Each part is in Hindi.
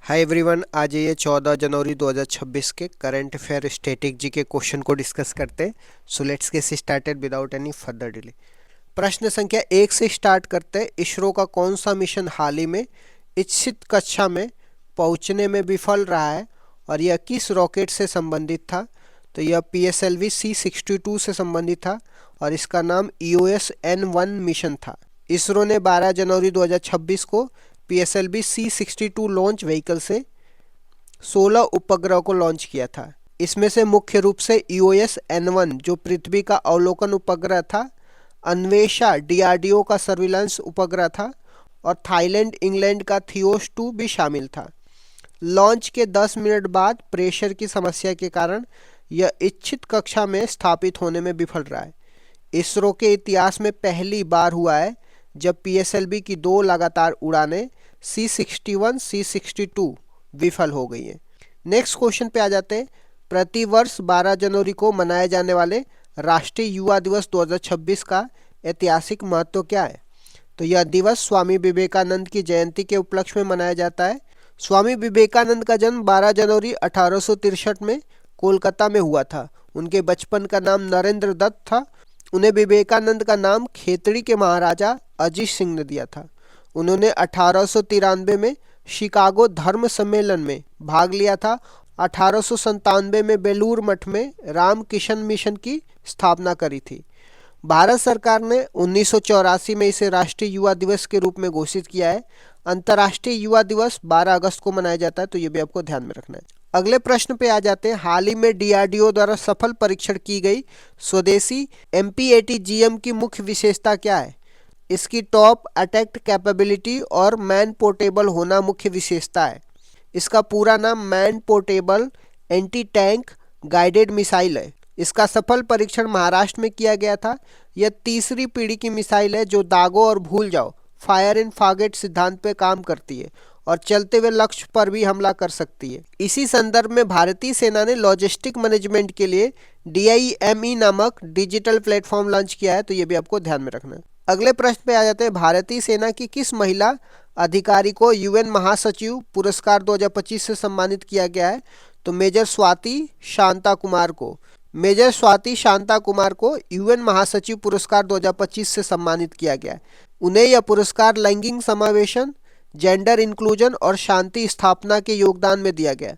हाय एवरीवन, आज ये 14 जनवरी 2026 के करंट अफेयर स्टैटिक जी के क्वेश्चन को डिस्कस करते हैं। So let's get started without any further delay. प्रश्न संख्या 1 से स्टार्ट करते हैं। इसरो का कौन सा मिशन हाल ही में इच्छित कक्षा में पहुंचने में विफल रहा है और यह किस रॉकेट से संबंधित था? तो यह PSLV C62 से संबंधित था और इसका नाम EOS N1 मिशन था। इसरो ने 12 जनवरी 2026 को PSLV C62 लॉन्च व्हीकल से 16 उपग्रह को लॉन्च किया था। इसमें से मुख्य रूप से EOS N1 जो पृथ्वी का अवलोकन उपग्रह था, अन्वेषा DRDO का सर्विलांस उपग्रह था और थाईलैंड इंग्लैंड का थियोस 2 भी शामिल था। लॉन्च के 10 मिनट बाद प्रेशर की समस्या के कारण यह इच्छित कक्षा में स्थापित होने में विफल रहा है। इसरो के इतिहास में पहली बार हुआ है जब PSLV की 2 लगातार उड़ानें C61, C62 विफल हो गई हैं। नेक्स्ट क्वेश्चन पे आ जाते हैं। प्रतिवर्ष 12 जनवरी को मनाए जाने वाले राष्ट्रीय युवा दिवस 2026 का ऐतिहासिक महत्व क्या है? तो यह दिवस स्वामी विवेकानंद की जयंती के उपलक्ष्य में मनाया जाता है। स्वामी विवेकानंद का जन्म 12 जनवरी 1863 में कोलकाता में हुआ था। उनके बचपन का नाम नरेंद्र दत्त था। उन्हें विवेकानंद का नाम खेतड़ी के महाराजा अजीत सिंह ने दिया था। उन्होंने 1893 में शिकागो धर्म सम्मेलन में भाग लिया था। 1897 में बेलूर मठ में रामकिशन मिशन की स्थापना करी थी। भारत सरकार ने 1984 में इसे राष्ट्रीय युवा दिवस के रूप में घोषित किया है। अंतर्राष्ट्रीय युवा दिवस 12 अगस्त को मनाया जाता है, तो ये भी आपको ध्यान में रखना है। अगले प्रश्न पे आ जाते हैं। हाल ही में DRDO द्वारा सफल परीक्षण की गई स्वदेशी MPAT-GM की मुख्य विशेषता क्या है? इसकी टॉप अटैक कैपेबिलिटी और मैन पोर्टेबल होना मुख्य विशेषता है। इसका पूरा नाम man portable anti tank guided missile है। इसका सफल परीक्षण महाराष्ट्र में किया गया था। यह तीसरी पीढ़ी की मिसाइल है जो दागो और भूल जाओ फायर एंड फॉरगेट सिद्धांत पे काम करती है और चलते हुए लक्ष्य पर भी हमला कर सकती है। इसी संदर्भ में भारतीय सेना ने लॉजिस्टिक मैनेजमेंट के लिए DIME नामक डिजिटल प्लेटफॉर्म लॉन्च किया है, तो ये भी आपको ध्यान में रखना है। अगले प्रश्न पे आ जाते हैं। भारतीय सेना की किस महिला अधिकारी को UN महासचिव पुरस्कार 2025 से सम्मानित किया गया है? तो मेजर स्वाति शांता कुमार को UN महासचिव पुरस्कार 2025 से सम्मानित किया गया है। उन्हें यह पुरस्कार लैंगिक समावेशन, जेंडर इंक्लूजन और शांति स्थापना के योगदान में दिया गया।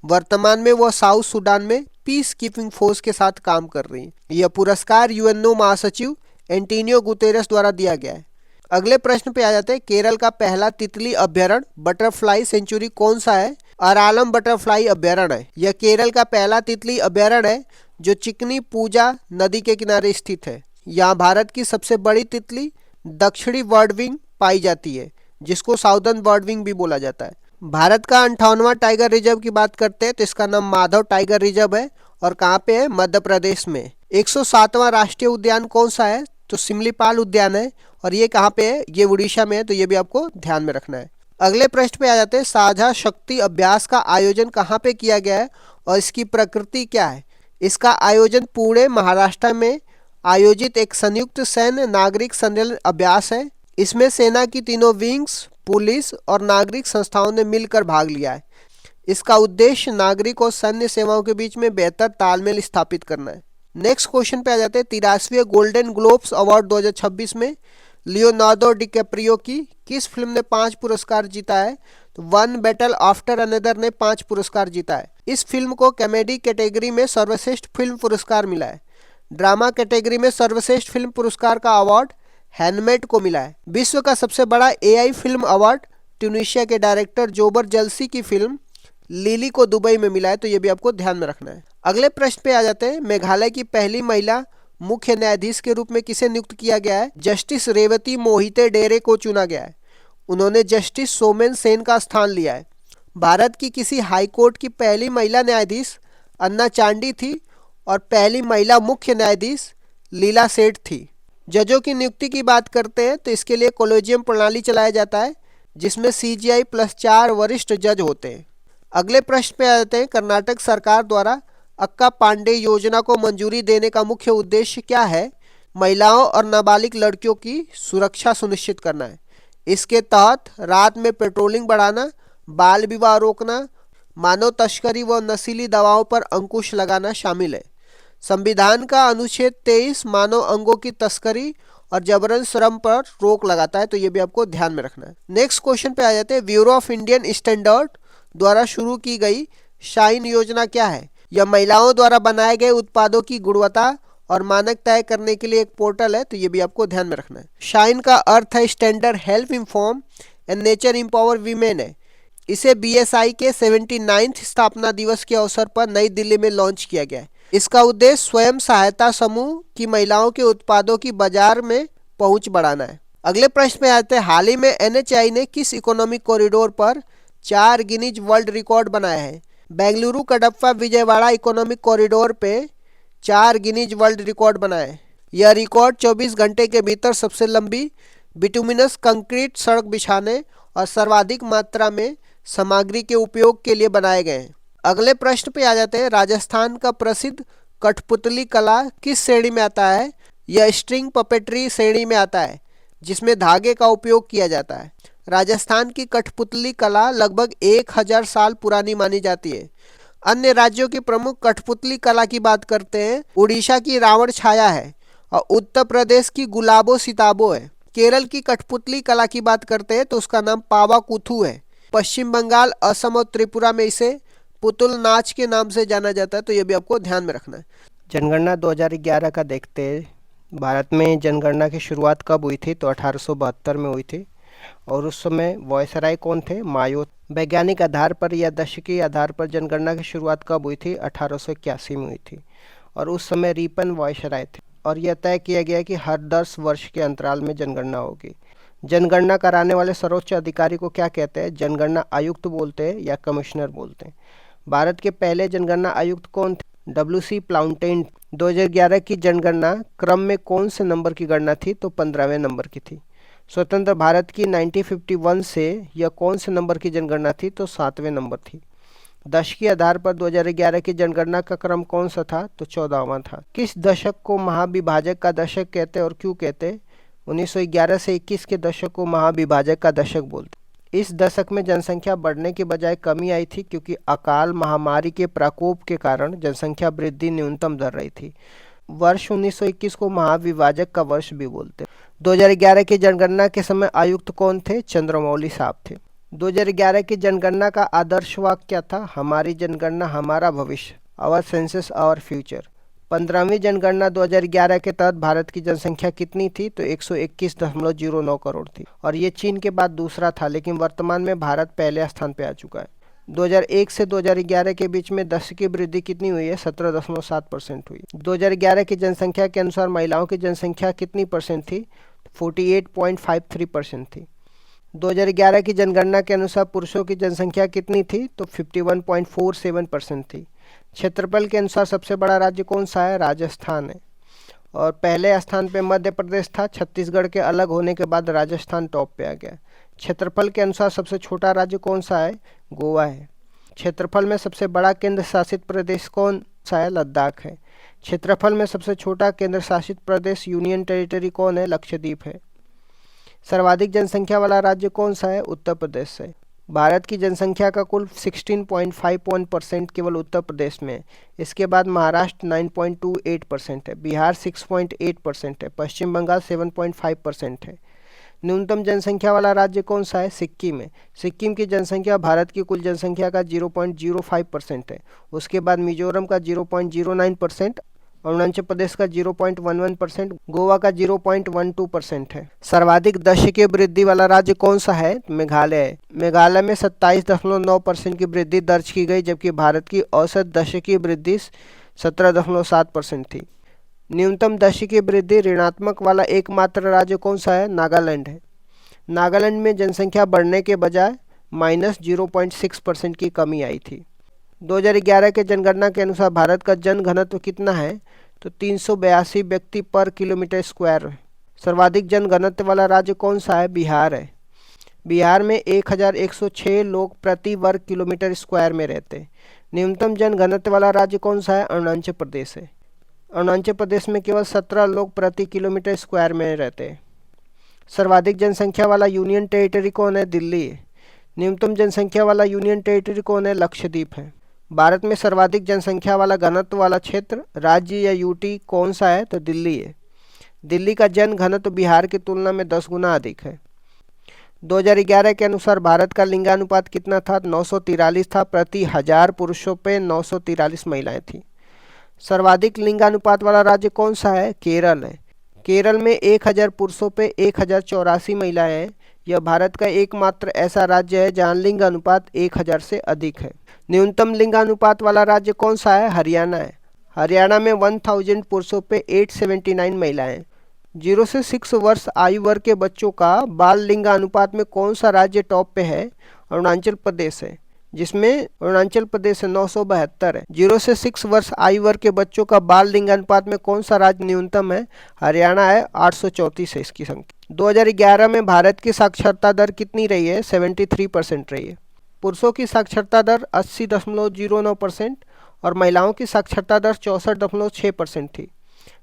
वर्तमान में वह साउथ सूडान में पीस कीपिंग फोर्स के साथ काम कर रही है। यह पुरस्कार UNO महासचिव एंटोनियो गुतेरेस द्वारा दिया गया है। अगले प्रश्न पे आ जाते हैं। केरल का पहला तितली अभ्यारण्य बटरफ्लाई सेंचुरी कौन सा है? अरालम बटरफ्लाई अभ्यारण्य है। यह केरल का पहला तितली अभ्यारण्य है जो चिकनी पूजा नदी के किनारे स्थित है। यहाँ भारत की सबसे बड़ी तितली दक्षिणी बर्डविंग पाई जाती है, जिसको साउदर्न बर्डविंग भी बोला जाता है। भारत का 58वां टाइगर रिजर्व की बात करते हैं तो इसका नाम माधव टाइगर रिजर्व है और कहाँ पे है? मध्य प्रदेश में। 107वां राष्ट्रीय उद्यान कौन सा है? तो सिमलीपाल उद्यान है और ये कहाँ पे है? ये उड़ीसा में है, तो ये भी आपको ध्यान में रखना है। अगले प्रश्न पे आ जाते हैं। साझा शक्ति अभ्यास का आयोजन कहाँ पे किया गया है और इसकी प्रकृति क्या है? इसका आयोजन पुणे महाराष्ट्र में आयोजित एक संयुक्त सैन्य नागरिक सम्मेलन अभ्यास है। इसमें सेना की तीनों विंग्स, पुलिस और नागरिक संस्थाओं ने मिलकर भाग लिया है। इसका उद्देश्य नागरिक और सैन्य सेवाओं के बीच में बेहतर तालमेल स्थापित करना है। नेक्स्ट क्वेश्चन पे आ जाते हैं। 83वें गोल्डन ग्लोब्स अवार्ड 2026 में लियोनार्डो डिकैप्रियो की किस फिल्म ने 5 पुरस्कार जीता है? तो वन बैटल आफ्टर अनदर ने 5 पुरस्कार जीता है। इस फिल्म को कॉमेडी कैटेगरी में सर्वश्रेष्ठ फिल्म पुरस्कार मिला है। ड्रामा कैटेगरी में सर्वश्रेष्ठ फिल्म पुरस्कार का अवार्ड हैंडमेड को मिला है। विश्व का सबसे बड़ा AI फिल्म अवार्ड ट्यूनीशिया के डायरेक्टर जोबर जल्सी की फिल्म लिली को दुबई में मिला है, तो ये भी आपको ध्यान में रखना है। अगले प्रश्न पे आ जाते हैं। मेघालय की पहली महिला मुख्य न्यायाधीश के रूप में किसे नियुक्त किया गया है? जस्टिस रेवती मोहिते डेरे को चुना गया है। उन्होंने जस्टिस सोमेन सेन का स्थान लिया है। भारत की किसी हाई कोर्ट की पहली महिला न्यायाधीश अन्ना चांडी थी और पहली महिला मुख्य न्यायाधीश लीला सेठ थी। जजों की नियुक्ति की बात करते हैं तो इसके लिए कोलेजियम प्रणाली चलाया जाता है जिसमें CGI + 4 वरिष्ठ जज होते हैं। अगले प्रश्न पे आ जाते हैं। कर्नाटक सरकार द्वारा अक्का पांडे योजना को मंजूरी देने का मुख्य उद्देश्य क्या है? महिलाओं और नाबालिग लड़कियों की सुरक्षा सुनिश्चित करना है। इसके तहत रात में पेट्रोलिंग बढ़ाना, बाल विवाह रोकना, मानव तस्करी व नशीली दवाओं पर अंकुश लगाना शामिल है। संविधान का अनुच्छेद 23 मानव अंगों की तस्करी और जबरन श्रम पर रोक लगाता है, तो ये भी आपको ध्यान में रखना है। नेक्स्ट क्वेश्चन पे आ जाते हैं। ब्यूरो ऑफ इंडियन स्टैंडर्ड द्वारा शुरू की गई शाइन योजना क्या है? यह महिलाओं द्वारा बनाए गए उत्पादों की गुणवत्ता और मानक तय करने के लिए एक पोर्टल है, तो ये भी आपको ध्यान में रखना है। शाइन का अर्थ है standard help inform and nature empower women है। इसे बीएसआई के 79th स्थापना दिवस के अवसर पर नई दिल्ली में लॉन्च किया गया है। इसका उद्देश्य स्वयं सहायता समूह की महिलाओं के उत्पादों की बाजार में पहुंच बढ़ाना है। अगले प्रश्न पे आते हैं। हाल ही में एनएचआई ने किस इकोनॉमिक कॉरिडोर पर 4 गिनीज वर्ल्ड रिकॉर्ड बनाया है? बेंगलुरु कडप्पा विजयवाड़ा इकोनॉमिक कॉरिडोर पे 4 गिनीज वर्ल्ड रिकॉर्ड बनाया है। यह रिकॉर्ड 24 घंटे के भीतर सबसे लंबी बिटुमिनस कंक्रीट सड़क बिछाने और सर्वाधिक मात्रा में सामग्री के उपयोग के लिए बनाए गए हैं। अगले प्रश्न पे आ जाते हैं। राजस्थान का प्रसिद्ध कठपुतली कला किस श्रेणी में आता है? यह स्ट्रिंग पपेट्री श्रेणी में आता है, जिसमें धागे का उपयोग किया जाता है। राजस्थान की कठपुतली कला लगभग 1000 साल पुरानी मानी जाती है। अन्य राज्यों की प्रमुख कठपुतली कला की बात करते हैं। उड़ीसा की रावण छाया है और उत्तर प्रदेश की गुलाबो सिताबो है। केरल की कठपुतली कला की बात करते हैं तो उसका नाम पावाकुथु है। पश्चिम बंगाल, असम और त्रिपुरा में इसे पुतुल नाच के नाम से जाना जाता है, तो ये भी आपको ध्यान में रखना है। जनगणना 2011 का देखते हैं। भारत में जनगणना की शुरुआत कब हुई थी? तो 1872 में हुई थी। और उस समय वायसराय कौन थे? मायो। वैज्ञानिक आधार पर या दशकीय आधार पर जनगणना की शुरुआत कब हुई थी? 1881 में हुई थी। और उस समय रिपन वायसराय थे। और यह तय किया गया कि हर 10 वर्ष के अंतराल में जनगणना होगी। जनगणना कराने वाले सर्वोच्च अधिकारी को क्या कहते हैं? जनगणना आयुक्त बोलते हैं या कमिश्नर बोलते हैं। भारत के पहले जनगणना आयुक्त कौन थे? WC प्लाउंटेन। 2011 की जनगणना क्रम में कौन से नंबर की गणना थी? तो 15वें नंबर की थी। स्वतंत्र भारत की 1951 से यह कौन से नंबर की जनगणना थी? तो 7वें नंबर थी। दशक के आधार पर 2011 की जनगणना का क्रम कौन सा था? तो 14वां था। किस दशक को महाविभाजक का दशक कहते हैं और क्यों कहते हैं? 1911 से 21 के दशक को महाविभाजक का दशक बोलते। इस दशक में जनसंख्या बढ़ने के बजाय कमी आई थी, क्योंकि अकाल महामारी के प्रकोप के कारण जनसंख्या वृद्धि न्यूनतम दर रही थी। वर्ष 1921 को महाविभाजक का वर्ष भी बोलते। 2011 की जनगणना के समय आयुक्त कौन थे? चंद्रमौली साहब थे। 2011 की जनगणना का आदर्श वाक्य क्या था? हमारी जनगणना हमारा भविष्य, आवर सेंसस आवर फ्यूचर। 15वीं जनगणना 2011 के तहत भारत की जनसंख्या कितनी थी? तो 121.09 करोड़ थी। और ये चीन के बाद दूसरा था, लेकिन वर्तमान में भारत पहले स्थान पर आ चुका है। 2001 से 2011 के बीच में दशक की वृद्धि कितनी हुई है? 17.7% हुई। 2011 की जनसंख्या के अनुसार महिलाओं की जनसंख्या कितनी परसेंट थी? 48.53% थी। 2011 की जनगणना के अनुसार पुरुषों की जनसंख्या कितनी थी? तो 51.47% थी। क्षेत्रफल के अनुसार सबसे बड़ा राज्य कौन सा है? राजस्थान है। और पहले स्थान पे मध्य प्रदेश था। छत्तीसगढ़ के अलग होने के बाद राजस्थान टॉप पे आ गया। क्षेत्रफल के अनुसार सबसे छोटा राज्य कौन सा है? गोवा है। क्षेत्रफल में सबसे बड़ा केंद्र शासित प्रदेश कौन सा है? लद्दाख है। क्षेत्रफल में सबसे छोटा केंद्र शासित प्रदेश यूनियन टेरिटरी कौन है? लक्षद्वीप है। सर्वाधिक जनसंख्या वाला राज्य कौन सा है? उत्तर प्रदेश है। भारत की जनसंख्या का कुल 16.51% केवल उत्तर प्रदेश में है। इसके बाद महाराष्ट्र 9.28% है, बिहार 6.8% है, पश्चिम बंगाल 7.5% है। न्यूनतम जनसंख्या वाला राज्य कौन सा है? सिक्किम है। सिक्किम की जनसंख्या भारत की कुल जनसंख्या का 0.05% है। उसके बाद मिजोरम का 0.09%, अरुणाचल प्रदेश का 0.11%, गोवा का 0.12% है। सर्वाधिक दशकीय वृद्धि वाला राज्य कौन सा है? मेघालय है। मेघालय में 27.9% की वृद्धि दर्ज की गई, जबकि भारत की औसत दशकीय वृद्धि 17.7% थी। न्यूनतम दशकीय वृद्धि ऋणात्मक वाला एकमात्र राज्य कौन सा है? नागालैंड है। नागालैंड में जनसंख्या बढ़ने के बजाय -0.6% की कमी आई थी। 2011 के जनगणना के अनुसार भारत का जन घनत्व कितना है? तो 382 व्यक्ति पर किलोमीटर स्क्वायर है। सर्वाधिक जन घनत्व वाला राज्य कौन सा है? बिहार है। बिहार में 1106 लोग प्रति वर्ग किलोमीटर स्क्वायर में रहते हैं। न्यूनतम जन घनत्व वाला राज्य कौन सा है? अरुणाचल प्रदेश है। अरुणाचल प्रदेश में केवल 17 लोग प्रति किलोमीटर स्क्वायर में रहते हैं। सर्वाधिक जनसंख्या वाला यूनियन टेरिटरी कौन है? दिल्ली है। न्यूनतम जनसंख्या वाला यूनियन टेरिटरी कौन है? लक्षद्वीप है। भारत में सर्वाधिक जनसंख्या वाला घनत्व वाला क्षेत्र राज्य या यूटी कौन सा है? तो दिल्ली है। दिल्ली का जन घनत्व बिहार की तुलना में 10 गुना अधिक है। 2011 के अनुसार भारत का लिंगानुपात कितना था? 943 था। प्रति 1000 पुरुषों पे 943 महिलाएं थी। सर्वाधिक लिंगानुपात वाला राज्य कौन सा है? केरल है। केरल में 1000 पुरुषों पे 1084 महिलाएं हैं। यह भारत का एकमात्र ऐसा राज्य है जहां लिंग अनुपात 1000 से अधिक है। न्यूनतम लिंगानुपात वाला राज्य कौन सा है? हरियाणा है। हरियाणा में 1000 पुरुषों पे 879 महिलाएं। 0 से 6 वर्ष आयु वर्ग के बच्चों का बाल लिंगानुपात में कौन सा राज्य टॉप पे है? अरुणाचल प्रदेश है, जिसमें अरुणाचल प्रदेश 972 है। 0 से 6 वर्ष आयु वर्ग के बच्चों का बाल लिंगानुपात में कौन सा राज्य न्यूनतम है? हरियाणा है, 834 है इसकी संख्या। 2011 में भारत की साक्षरता दर कितनी रही है? 73% रही है। पुरुषों की साक्षरता दर 80.09% और महिलाओं की साक्षरता दर 64.6% थी।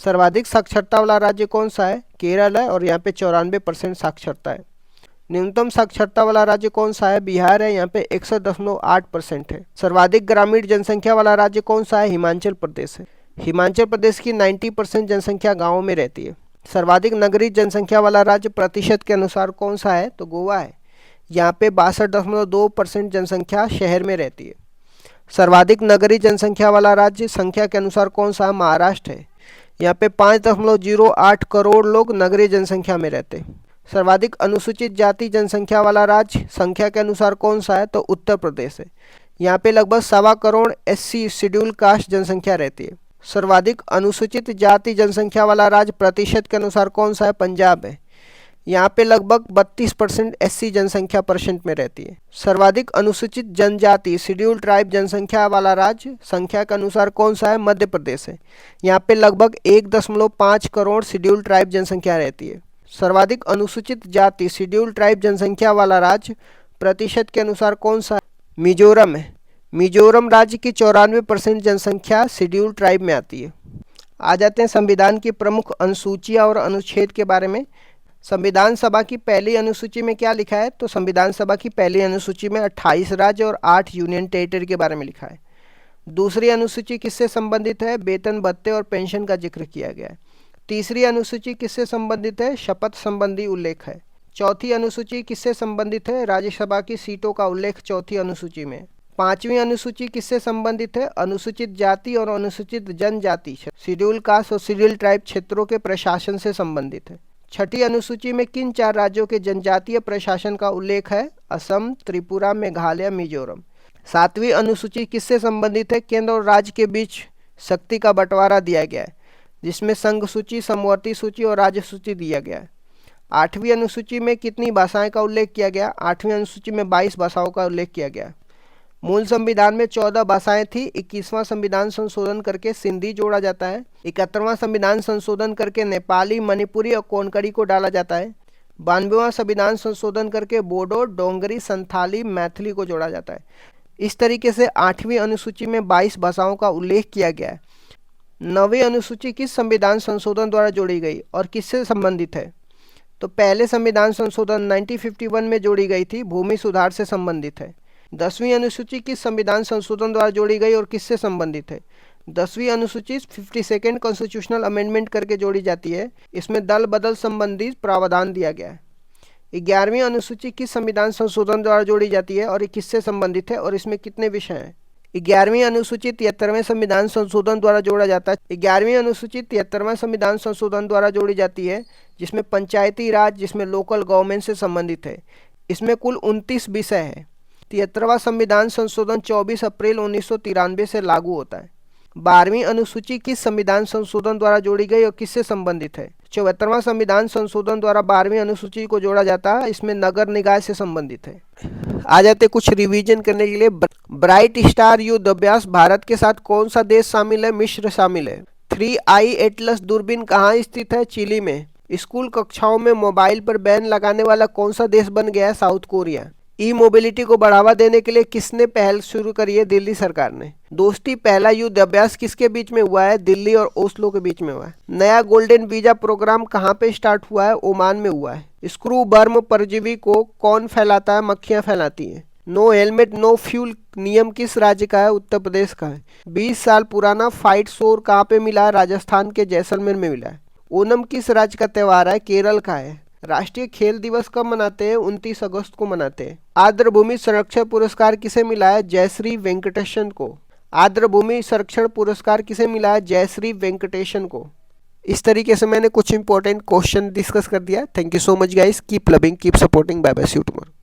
सर्वाधिक साक्षरता वाला राज्य कौन सा है? केरल है और यहाँ पे 94% साक्षरता है। न्यूनतम साक्षरता वाला राज्य कौन सा है? बिहार है, यहाँ पे 61.8% है। सर्वाधिक ग्रामीण जनसंख्या वाला राज्य कौन सा है? हिमाचल प्रदेश है। हिमाचल प्रदेश की 90% जनसंख्या गाँव में रहती है। सर्वाधिक नगरीय जनसंख्या वाला राज्य प्रतिशत के अनुसार कौन सा है? तो गोवा है। यहाँ पे 62.2% जनसंख्या शहर में रहती है। सर्वाधिक नगरीय जनसंख्या वाला राज्य संख्या के अनुसार कौन सा है? महाराष्ट्र है। यहाँ पे 5.08 करोड़ लोग नगरीय जनसंख्या में रहते हैं। सर्वाधिक अनुसूचित जाति जनसंख्या वाला राज्य संख्या के अनुसार कौन सा है? तो उत्तर प्रदेश है। यहाँ पे लगभग 1.25 करोड़ SC शेड्यूल कास्ट जनसंख्या रहती है। सर्वाधिक अनुसूचित जाति जनसंख्या वाला राज्य प्रतिशत के अनुसार कौन सा है? पंजाब है। यहाँ पे लगभग 32% SC जनसंख्या परसेंट में रहती है। सर्वाधिक अनुसूचित जनजाति शेड्यूल ट्राइब जनसंख्या वाला राज्य संख्या के अनुसार कौन सा है? मध्य प्रदेश है। यहाँ पे लगभग 1.5 करोड़ शेड्यूल ट्राइब जनसंख्या रहती है। सर्वाधिक अनुसूचित जाति शेड्यूल ट्राइब जनसंख्या वाला राज्य प्रतिशत के अनुसार कौन सा है? मिजोरम है। मिजोरम राज्य की 94% जनसंख्या शेड्यूल ट्राइब में आती है। आ जाते हैं संविधान की प्रमुख अनुसूचियाँ और अनुच्छेद के बारे में। संविधान सभा की पहली अनुसूची में क्या लिखा है? तो संविधान सभा की पहली अनुसूची में 28 राज्य और 8 यूनियन टेरिटरी के बारे में लिखा है। दूसरी अनुसूची किससे संबंधित है? वेतन भत्ते और पेंशन का जिक्र किया गया है। तीसरी अनुसूची किससे संबंधित है? शपथ संबंधी उल्लेख है। चौथी अनुसूची किससे संबंधित है? राज्यसभा की सीटों का उल्लेख चौथी अनुसूची में। पांचवी अनुसूची किससे संबंधित है? अनुसूचित जाति और अनुसूचित जनजाति शेड्यूल कास्ट और शेड्यूल ट्राइब क्षेत्रों के प्रशासन से संबंधित है। छठी अनुसूची में किन 4 राज्यों के जनजातीय प्रशासन का उल्लेख है? असम, त्रिपुरा, मेघालय, मिजोरम। सातवीं अनुसूची किससे संबंधित है? केंद्र और राज्य के बीच शक्ति का बंटवारा दिया गया है, जिसमें संघ सूची, समवर्ती सूची और राज्य सूची दिया गया है। आठवीं अनुसूची में कितनी भाषाएं का उल्लेख किया गया? आठवीं अनुसूची में 22 भाषाओं का उल्लेख किया गया। मूल संविधान में 14 भाषाएं थी। 21वां संविधान संशोधन करके सिंधी जोड़ा जाता है। 71वां संविधान संशोधन करके नेपाली, मणिपुरी और कोंकणी को डाला जाता है। 92वां संविधान संशोधन करके बोडो, डोंगरी, संथाली, मैथिली को जोड़ा जाता है। इस तरीके से 8वीं अनुसूची में 22 भाषाओं का उल्लेख किया गया है। 9वीं अनुसूची किस संविधान संशोधन द्वारा जोड़ी गई और किससे संबंधित है? तो पहले संविधान संशोधन 1951 में जोड़ी गई थी, भूमि सुधार से संबंधित है। 10वीं अनुसूची किस संविधान संशोधन द्वारा जोड़ी गई और किससे संबंधित है? 10वीं अनुसूची 52nd कॉन्स्टिट्यूशनल अमेंडमेंट करके जोड़ी जाती है। इसमें दल बदल संबंधी प्रावधान दिया गया है। 11वीं अनुसूची किस संविधान संशोधन द्वारा जोड़ी जाती है और ये किससे संबंधित है और इसमें कितने विषय हैं? 11वीं अनुसूची 73वें संविधान संशोधन द्वारा जोड़ा जाता है। 11वीं अनुसूची 73वां संविधान संशोधन द्वारा जोड़ी जाती है, जिसमें पंचायती राज, जिसमें लोकल गवर्नमेंट से संबंधित है। इसमें कुल 29 विषय है। 73वां संविधान संशोधन 24 अप्रैल 1993 से लागू होता है। 12वीं अनुसूची किस संविधान संशोधन द्वारा जोड़ी गई और किससे संबंधित है? 74वां संविधान संशोधन द्वारा 12वीं अनुसूची को जोड़ा जाता है। इसमें नगर निकाय से संबंधित है। आ जाते कुछ रिवीजन करने के लिए। ब्राइट स्टार युद्ध अभ्यास भारत के साथ कौन सा देश शामिल है? मिस्र शामिल है। 3I एटलस दूरबीन कहाँ स्थित है? चिली में। स्कूल कक्षाओं में मोबाइल पर बैन लगाने वाला कौन सा देश बन गया है? South Korea. ई मोबिलिटी को बढ़ावा देने के लिए किसने पहल शुरू करी है? दिल्ली सरकार ने। दोस्ती पहला युद्ध अभ्यास किसके बीच में हुआ है? दिल्ली और ओस्लो के बीच में हुआ है। नया गोल्डन वीजा प्रोग्राम कहाँ पे स्टार्ट हुआ है? ओमान में हुआ है। स्क्रू बर्म परजीवी को कौन फैलाता है? मक्खियां फैलाती हैं। नो हेलमेट नो फ्यूल नियम किस राज्य का है? उत्तर प्रदेश का है। 20 साल पुराना फाइट शोर कहाँ पे मिला है? राजस्थान के जैसलमेर में मिला है। ओनम किस राज्य का त्यौहार है? केरल का है। राष्ट्रीय खेल दिवस कब मनाते हैं? 29 अगस्त को मनाते हैं। आर्द्रभूमि संरक्षण पुरस्कार किसे मिला है? जयश्री वेंकटेशन को। आर्द्रभूमि संरक्षण पुरस्कार किसे मिला है? जयश्री वेंकटेशन को। इस तरीके से मैंने कुछ इंपॉर्टेंट क्वेश्चन डिस्कस कर दिया। Thank you so much guys, keep loving keep supporting, bye bye, see you tomorrow.